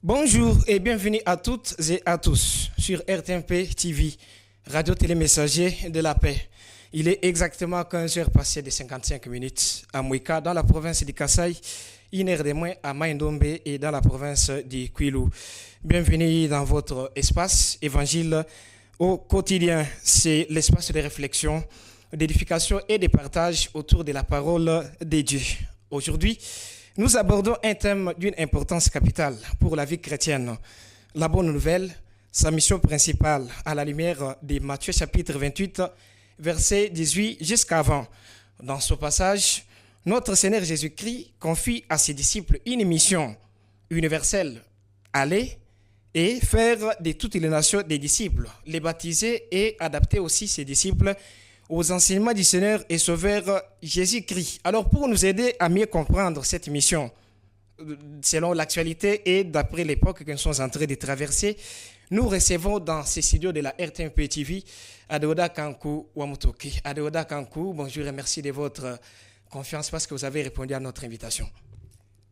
Bonjour et bienvenue à toutes et à tous sur RTMP TV, Radio Télémessager de la Paix. Il est exactement 15 heures passées de 55 minutes à Mouika, dans la province de Kasaï, 1 heure de moins à Maïndombe et dans la province de Kwilu. Bienvenue dans votre espace évangile au quotidien. C'est l'espace de réflexion, d'édification et de partage autour de la parole de Dieu. Aujourd'hui, nous abordons un thème d'une importance capitale pour la vie chrétienne. La bonne nouvelle, sa mission principale à la lumière de Matthieu chapitre 28, verset 18 jusqu'à 20. Dans ce passage, notre Seigneur Jésus-Christ confie à ses disciples une mission universelle. Aller et faire de toutes les nations des disciples, les baptiser et adapter aussi ses disciples aux enseignements du Seigneur et Sauveur Jésus-Christ. Alors pour nous aider à mieux comprendre cette mission, selon l'actualité et d'après l'époque que nous sommes en train de traverser, nous recevons dans ces studios de la RTMP TV Adeoda Kankou Wamutoki. Adeoda Kankou, bonjour et merci de votre confiance parce que vous avez répondu à notre invitation.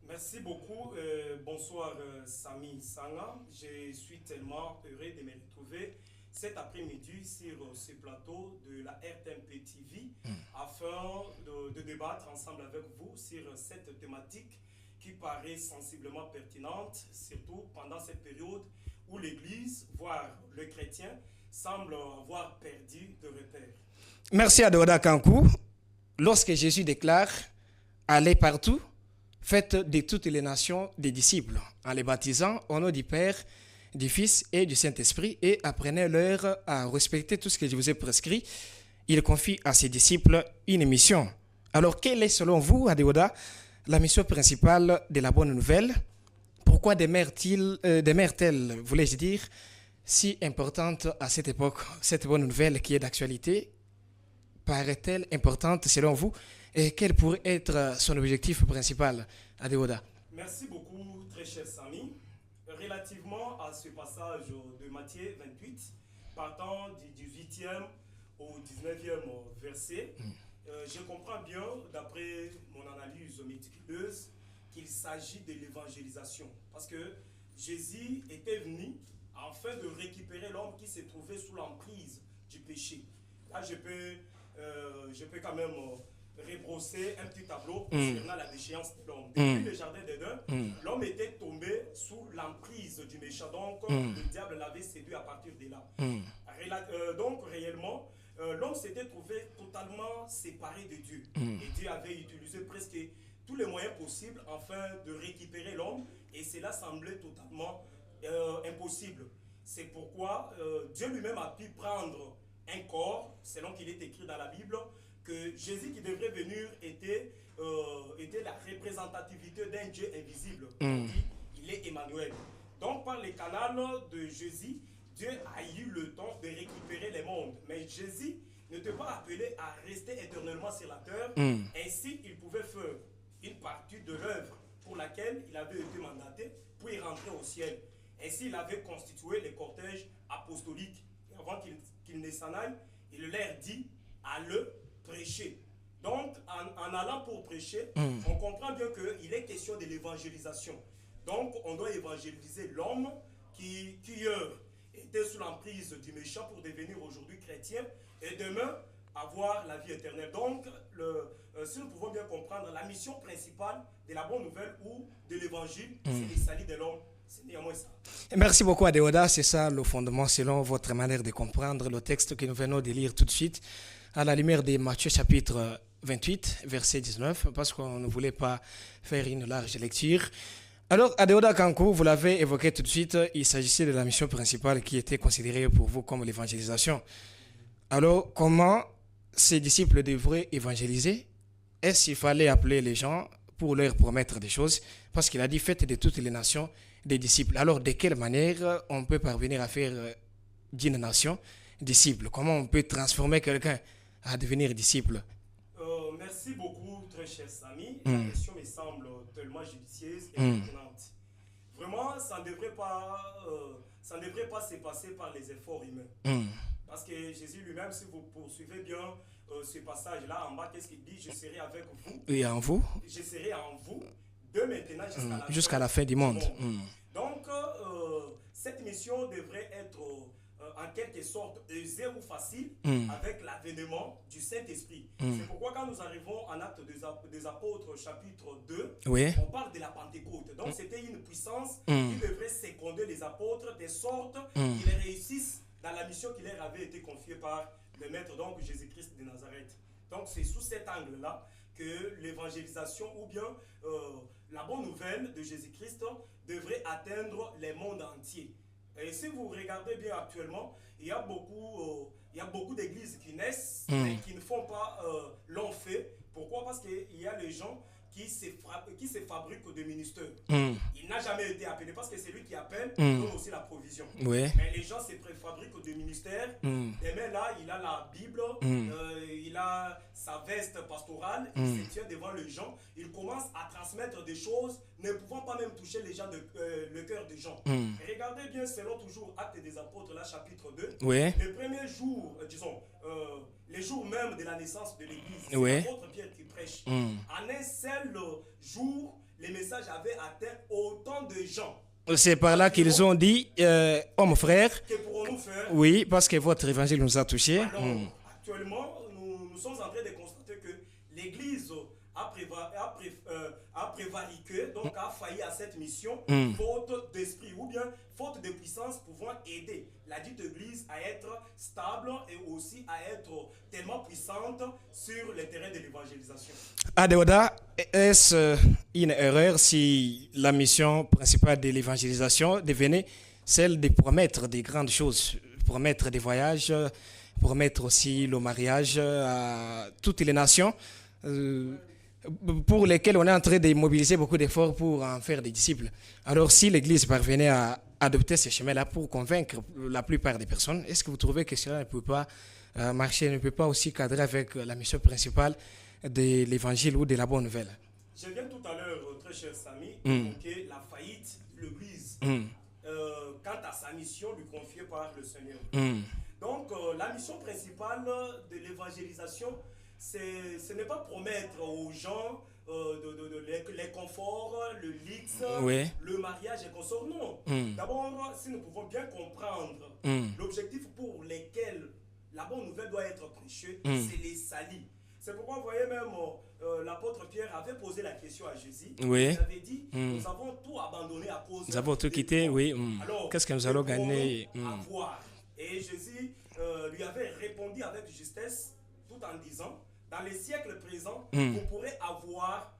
Merci beaucoup. Bonsoir Sami Sanga. Je suis tellement heureux de me retrouver cet après-midi sur ce plateau de la RTMP TV afin de débattre ensemble avec vous sur cette thématique qui paraît sensiblement pertinente, surtout pendant cette période où l'Église, voire le chrétien, semble avoir perdu de repères. Merci Adeoda Kankou. Lorsque Jésus déclare « Allez partout », faites de toutes les nations des disciples, en les baptisant au nom du Père, du Fils et du Saint-Esprit, et apprenez-leur à respecter tout ce que je vous ai prescrit. Il confie à ses disciples une mission. Alors, quelle est selon vous, Adeoda, la mission principale de la bonne nouvelle? Pourquoi demeure-t-elle, voulais-je dire, si importante à cette époque? Cette bonne nouvelle qui est d'actualité, paraît-elle importante selon vous? Et quel pourrait être son objectif principal, Adeoda? Merci beaucoup, très cher Sami. Relativement à ce passage de Matthieu 28, partant du 18e au 19e verset, je comprends bien, d'après mon analyse méticuleuse, qu'il s'agit de l'évangélisation. Parce que Jésus était venu afin de récupérer l'homme qui se trouvait sous l'emprise du péché. Là, je peux quand même rebrosser un petit tableau concernant la déchéance de l'homme. Depuis le jardin d'Éden, l'homme était tombé sous l'emprise du méchant. Donc, le diable l'avait séduit à partir de là. Donc, réellement, l'homme s'était trouvé totalement séparé de Dieu. Et Dieu avait utilisé presque tous les moyens possibles afin de récupérer l'homme. Et cela semblait totalement impossible. C'est pourquoi Dieu lui-même a pu prendre un corps, selon qu'il est écrit dans la Bible, que Jésus qui devrait venir était la représentativité d'un Dieu invisible. Il est Emmanuel. Donc par les canaux de Jésus, Dieu a eu le temps de récupérer les mondes. Mais Jésus n'était pas appelé à rester éternellement sur la terre. Ainsi, il pouvait faire une partie de l'œuvre pour laquelle il avait été mandaté, puis rentrer au ciel. Ainsi, il avait constitué les cortèges apostoliques. Et avant qu'il ne s'en aille, il leur dit à le prêcher. Donc, en allant pour prêcher, on comprend bien qu'il est question de l'évangélisation. Donc, on doit évangéliser l'homme qui était sous l'emprise du méchant pour devenir aujourd'hui chrétien et demain avoir la vie éternelle. Donc, si nous pouvons bien comprendre, la mission principale de la bonne nouvelle ou de l'évangile, c'est le salut de l'homme. C'est néanmoins ça. Merci beaucoup, Adeoda. C'est ça le fondement selon votre manière de comprendre le texte que nous venons de lire tout de suite à la lumière de Matthieu chapitre 28, verset 19, parce qu'on ne voulait pas faire une large lecture. Alors, Adeoda Kankou, vous l'avez évoqué tout de suite, il s'agissait de la mission principale qui était considérée pour vous comme l'évangélisation. Alors, comment ces disciples devraient évangéliser? Est-ce qu'il fallait appeler les gens pour leur promettre des choses? Parce qu'il a dit, faites de toutes les nations des disciples. Alors, de quelle manière on peut parvenir à faire d'une nation disciple? Comment on peut transformer quelqu'un à devenir disciple? Merci beaucoup, très cher Sami. La question me semble tellement judicieuse et pertinente. Vraiment, ça ne devrait pas se passer par les efforts humains. Parce que Jésus lui-même, si vous poursuivez bien ce passage-là en bas, qu'est-ce qu'il dit? Je serai avec vous. Et en vous? Je serai en vous de maintenant jusqu'à la fin du monde. Donc, mission devrait être en quelque sorte aisée ou facile avec l'avènement du Saint-Esprit. C'est pourquoi quand nous arrivons en Actes des Apôtres chapitre 2, on parle de la Pentecôte. Donc c'était une puissance qui devrait seconder les apôtres de sorte qu'ils réussissent dans la mission qui leur avait été confiée par le Maître, donc Jésus-Christ de Nazareth. Donc c'est sous cet angle-là que l'évangélisation ou bien la bonne nouvelle de Jésus-Christ devrait atteindre les mondes entiers. Et si vous regardez bien actuellement, il y a beaucoup d'églises qui naissent mais qui ne font pas long fait. Pourquoi? Parce qu'il y a les gens qui se fabriquent des ministères. Il n'a jamais été appelé parce que c'est lui qui appelle, donne aussi la provision. Mais les gens se préfabriquent des ministères. Et même là, il a la Bible, il a sa veste pastorale, il se tient devant les gens. Il commence à transmettre des choses, ne pouvant pas même toucher les gens le cœur des gens. Regardez bien, selon toujours Actes des Apôtres, là, chapitre 2, le premier jour, disons, les jours même de la naissance de l'Église, c'est l'apôtre Pierre qui prêche. En un seul jour, les messages avaient atteint autant de gens. C'est par là qu'ils ont dit, hommes frères, que pourrons-nous faire? Oui, parce que votre évangile nous a touchés. Alors, actuellement, nous sommes en train de constater que l'Église a prévariqué, donc a failli à cette mission, faute d'esprit ou bien faute de puissance pouvant aider la dite Église à être stable et aussi à être tellement puissante sur le terrain de l'évangélisation. Adéoda, est-ce une erreur si la mission principale de l'évangélisation devenait celle de promettre des grandes choses, promettre des voyages, promettre aussi le mariage à toutes les nations pour lesquelles on est en train de mobiliser beaucoup d'efforts pour en faire des disciples. Alors si l'Église parvenait à adopter ce chemin-là pour convaincre la plupart des personnes, est-ce que vous trouvez que cela ne peut pas marcher, ne peut pas aussi cadrer avec la mission principale de l'Évangile ou de la bonne nouvelle? Je viens tout à l'heure, très cher Samy, évoquer la faillite de l'Église quant à sa mission lui confiée par le Seigneur. Donc la mission principale de l'évangélisation, ce n'est pas promettre aux gens les conforts, le luxe, le mariage et consorts. Non. D'abord, si nous pouvons bien comprendre l'objectif pour lequel la bonne nouvelle doit être prêchée, c'est les salis. C'est pourquoi vous voyez même l'apôtre Pierre avait posé la question à Jésus. Il avait dit, nous avons tout abandonné à cause de... Nous avons tout quitté, Alors, qu'est-ce que nous allons gagner avoir? Et Jésus lui avait répondu avec justesse tout en disant, dans les siècles présents, vous pourrez avoir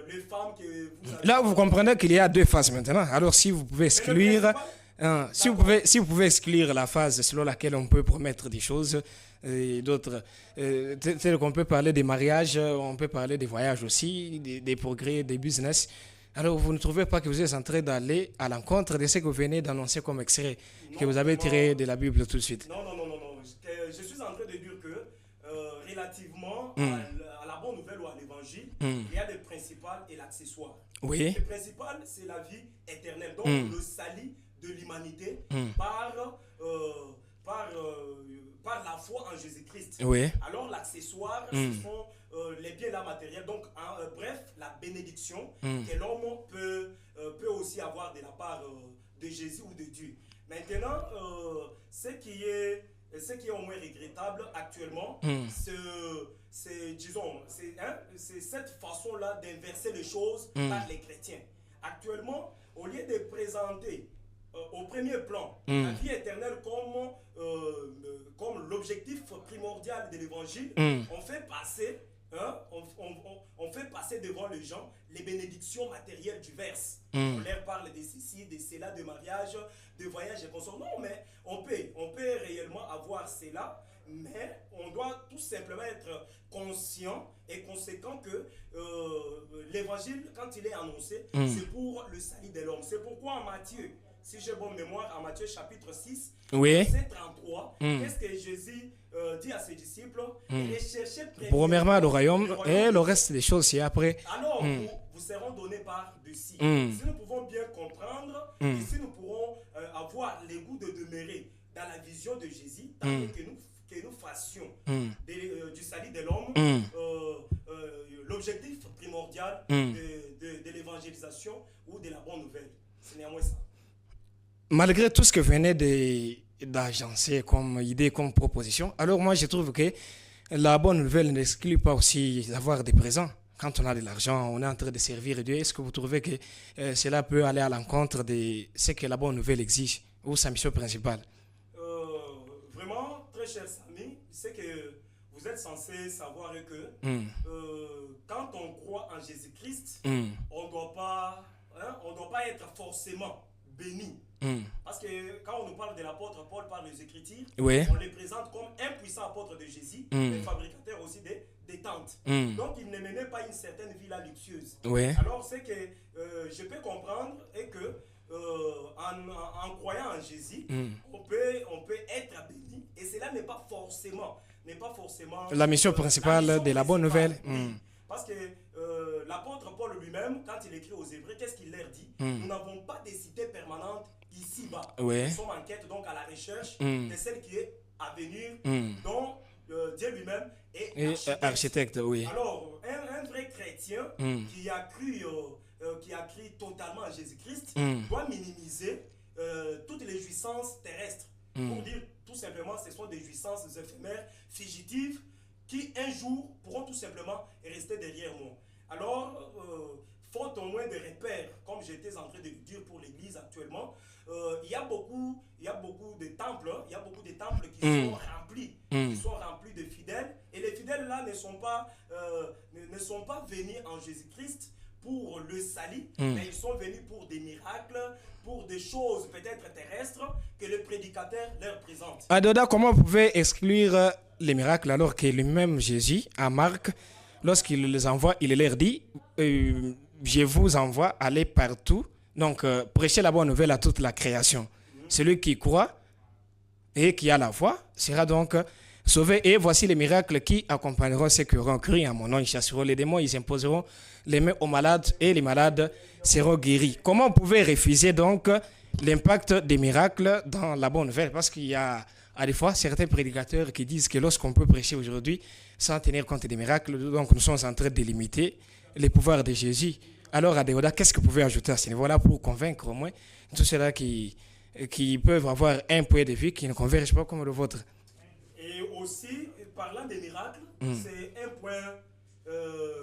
les femmes que vous avez... Là, vous comprenez qu'il y a deux phases maintenant. Alors, si vous pouvez exclure... si vous pouvez exclure la phase selon laquelle on peut promettre des choses et d'autres, tel qu'on peut parler des mariages, on peut parler des voyages aussi, des progrès, des business. Alors, vous ne trouvez pas que vous êtes en train d'aller à l'encontre de ce que vous venez d'annoncer comme extrait, que vous avez tiré de la Bible tout de suite? Non. Je suis en train de dire que relativement à la bonne nouvelle ou à l'évangile, il y a le principal et l'accessoire. Le principal, c'est la vie éternelle, donc le salut de l'humanité par la foi en Jésus-Christ. Alors l'accessoire, ce sont les biens là matériels, donc bref, la bénédiction que l'homme peut aussi avoir de la part de Jésus ou de Dieu. Maintenant, ce qui est au moins regrettable actuellement, c'est cette façon-là d'inverser les choses par les chrétiens. Actuellement, au lieu de présenter au premier plan la vie éternelle comme l'objectif primordial de l'évangile, on fait passer devant les gens les bénédictions matérielles du verse. On leur parle de ceci, de cela, de mariage, de voyage et consorts. Non, mais on peut réellement avoir cela, mais on doit tout simplement être conscient et conséquent que l'évangile, quand il est annoncé, c'est pour le salut de l'homme. C'est pourquoi en Matthieu, si j'ai bonne mémoire, en Matthieu chapitre 6, verset 33, qu'est-ce que Jésus dit à ses disciples? Recherchez premièrement le royaume et le reste des choses, c'est après. Alors vous seront donnés par-dessus. Si nous pouvons bien comprendre et si nous pourrons avoir le goût de demeurer dans la vision de Jésus, que nous fassions du salut de l'homme l'objectif primordial de l'évangélisation ou de la bonne nouvelle. C'est néanmoins ça. malgré tout ce que venait d'agencer comme idée, comme proposition, alors moi je trouve que la bonne nouvelle n'exclut pas aussi d'avoir des présents. Quand on a de l'argent, on est en train de servir Dieu. Est-ce que vous trouvez que cela peut aller à l'encontre de ce que la bonne nouvelle exige ou sa mission principale? Vraiment, très chers amis, c'est que vous êtes censés savoir que Mm, quand on croit en Jésus-Christ, mm, on on doit pas être forcément béni. mm. Parce que quand on nous parle de l'apôtre Paul par les Écritures, Oui. on les présente comme un puissant apôtre de Jésus, Mm. mais fabricateur aussi des tentes. Mm. Donc il ne menait pas une certaine vie là luxueuse. Oui. Alors c'est que je peux comprendre et que en croyant en Jésus, Mm. on peut être béni et cela n'est pas forcément La mission principale la mission de la bonne principale, nouvelle. oui. Mm. Parce que l'apôtre Paul lui-même, quand il écrit aux Hébreux, qu'est-ce qu'il leur dit? Mm. Nous n'avons pas de cité permanente ici-bas. Oui. Nous sommes en quête donc à la recherche Mm. de celle qui est à venir, Mm. dont Dieu lui-même est Et architecte. architecte, oui. Alors, un vrai chrétien Mm. qui a cru totalement à Jésus-Christ Mm. doit minimiser toutes les jouissances terrestres. Mm. Pour dire tout simplement, ce sont des jouissances éphémères, fugitives, qui un jour pourront tout simplement rester derrière moi. Alors, faute au moins de repères, comme j'étais en train de le dire pour l'Église actuellement, il y a beaucoup de temples, il y a beaucoup de temples qui Mm. sont remplis, Mm. qui sont remplis de fidèles, et les fidèles là ne sont pas venus en Jésus-Christ pour le salut, mais ils sont venus pour des miracles, pour des choses peut-être terrestres que le prédicateur leur présente. Adoda, comment vous pouvez exclure les miracles alors que lui-même Jésus, à Marc, lorsqu'il les envoie, il leur dit je vous envoie, allez partout. Donc, prêchez la bonne nouvelle à toute la création. Celui qui croit et qui a la foi sera donc sauvé. Et voici les miracles qui accompagneront ceux qui auront cru en mon nom. Ils chasseront les démons, ils imposeront les mains aux malades et les malades seront guéris. Comment vous pouvez refuser donc l'impact des miracles dans la bonne nouvelle? Parce qu'il y a à des fois certains prédicateurs qui disent que lorsqu'on peut prêcher aujourd'hui sans tenir compte des miracles, donc nous sommes en train de limiter les pouvoirs de Jésus. Alors, Adéoda, qu'est-ce que vous pouvez ajouter à ce niveau-là pour convaincre au moins tous ceux-là qui peuvent avoir un point de vue qui ne converge pas comme le vôtre? Et aussi, parlant des miracles, c'est un point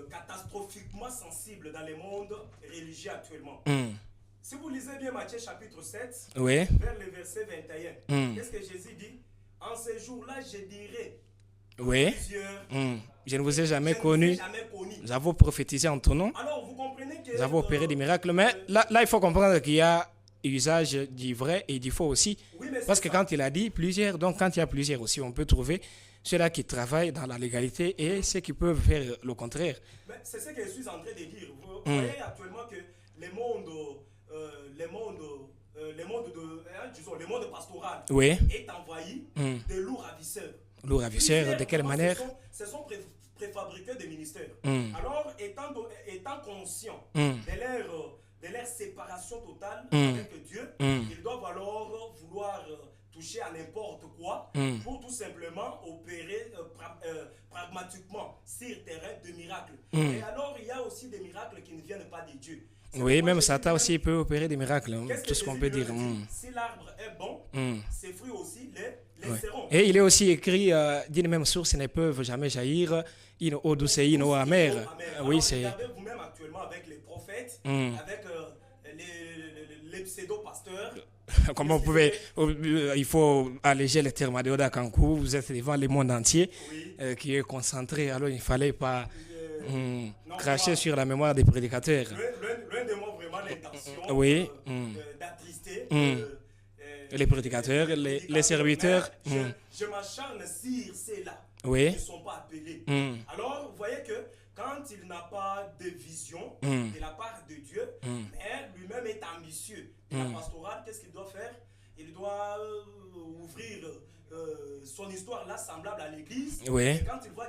catastrophiquement sensible dans le monde religieux actuellement. Si vous lisez bien Matthieu chapitre 7, Oui. vers le verset 21, qu'est-ce que Jésus dit? En ces jours-là, je dirai Oui. plusieurs, Je ne vous ai jamais je ne connu. vous ai jamais connu. Nous avons prophétisé en ton nom. Alors, vous comprenez que... Nous avons opéré des miracles. Mais là, il faut comprendre qu'il y a usage du vrai et du faux aussi. oui, mais Parce c'est que ça. quand il a dit plusieurs, donc quand il y a plusieurs aussi, on peut trouver ceux-là qui travaillent dans la légalité et ceux qui peuvent faire le contraire. Mais c'est ce que je suis en train de dire. Vous voyez actuellement que le monde pastoral Oui. est envahi de loups ravisseurs. Loup ravisseur, de quelle manière? Ce sont préfabriqués des ministères. Mm. Alors, étant conscient Mm. de leur séparation totale Mm. avec Dieu, Mm. ils doivent alors vouloir toucher à n'importe quoi Mm. pour tout simplement opérer pragmatiquement sur terrain de miracles. Mm. Et alors, il y a aussi des miracles qui ne viennent pas de Dieu. C'est Oui, pourquoi même Jésus Satan dit, aussi peut opérer des miracles. qu'est-ce que Tout ce qu'on Jésus peut lui dire. dit? Si l'arbre est bon, ses fruits aussi les Ouais. seront. Et il est aussi écrit d'une même source ne peuvent jamais jaillir une eau douce et une eau amère. Alors, Oui, c'est. regardez vous-même actuellement avec les prophètes, avec les pseudo-pasteurs. Comment vous pouvez. Il faut alléger les termes Adéoda Kankou. Vous êtes devant le monde entier Oui. qui est concentré. Alors il ne fallait pas Non, cracher moi, sur la mémoire des prédicateurs. loin de moi vraiment l'intention Oui. d'attrister Les prédicateurs, les serviteurs. Mais je m'acharne sur ceux-là Oui. qui ne sont pas appelés. Mm. Alors, vous voyez que quand il n'a pas de vision Mm. de la part de Dieu, mais lui-même est ambitieux de la pastorale, qu'est-ce qu'il doit faire? Il doit ouvrir son histoire là semblable à l'église. Oui. Et quand il voit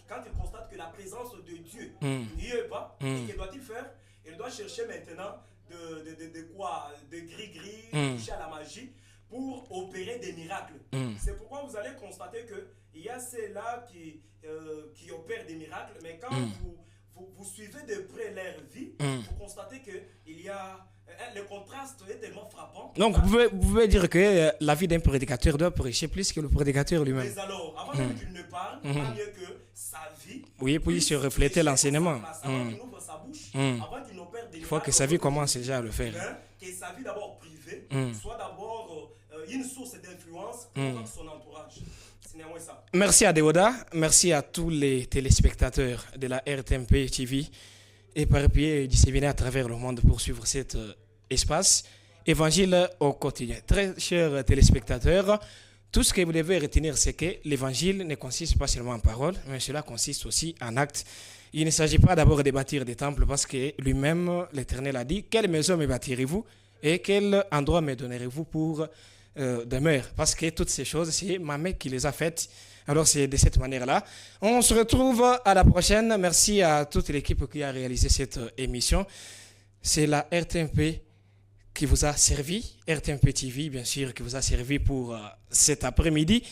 quand il constate que la présence de Dieu n'y est pas, que doit-il faire? Il doit chercher maintenant de gris-gris, toucher à la magie pour opérer des miracles. C'est pourquoi vous allez constater qu'il y a ceux-là qui opèrent des miracles, mais quand vous suivez de près leur vie, vous constatez qu'il y y a le contraste est tellement frappant. Donc, vous pouvez dire que la vie d'un prédicateur doit prêcher plus que le prédicateur lui-même. Mais alors, avant même qu'il ne parle, pas mieux que sa vie. Oui, puis se refléter l'enseignement. Avant qu'il ouvre sa bouche, avant qu'il n'opère des Il faut que sa vie commence déjà à le faire. Que sa vie d'abord privée soit d'abord une source d'influence pour son entourage. C'est néanmoins ça. Merci à Deoda, merci à tous les téléspectateurs de la RTMP TV éparpillés et disséminés à travers le monde pour suivre cet espace Évangile au quotidien. Très chers téléspectateurs, tout ce que vous devez retenir, c'est que l'évangile ne consiste pas seulement en paroles, mais cela consiste aussi en actes. Il ne s'agit pas d'abord de bâtir des temples parce que lui-même, l'Éternel a dit, quelle maison me bâtirez-vous et quel endroit me donnerez-vous pour demeure? Parce que toutes ces choses, c'est ma mère qui les a faites. Alors c'est de cette manière-là. On se retrouve à la prochaine. Merci à toute l'équipe qui a réalisé cette émission. C'est la RTMP qui vous a servi, RTMP TV, bien sûr, qui vous a servi pour cet après-midi.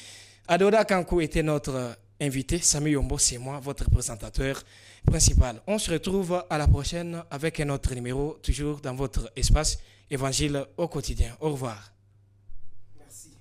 Adoda Kankou était notre invité. Samy Yombo, c'est moi, votre présentateur principal. On se retrouve à la prochaine avec un autre numéro, toujours dans votre espace Évangile au quotidien. Au revoir. Merci.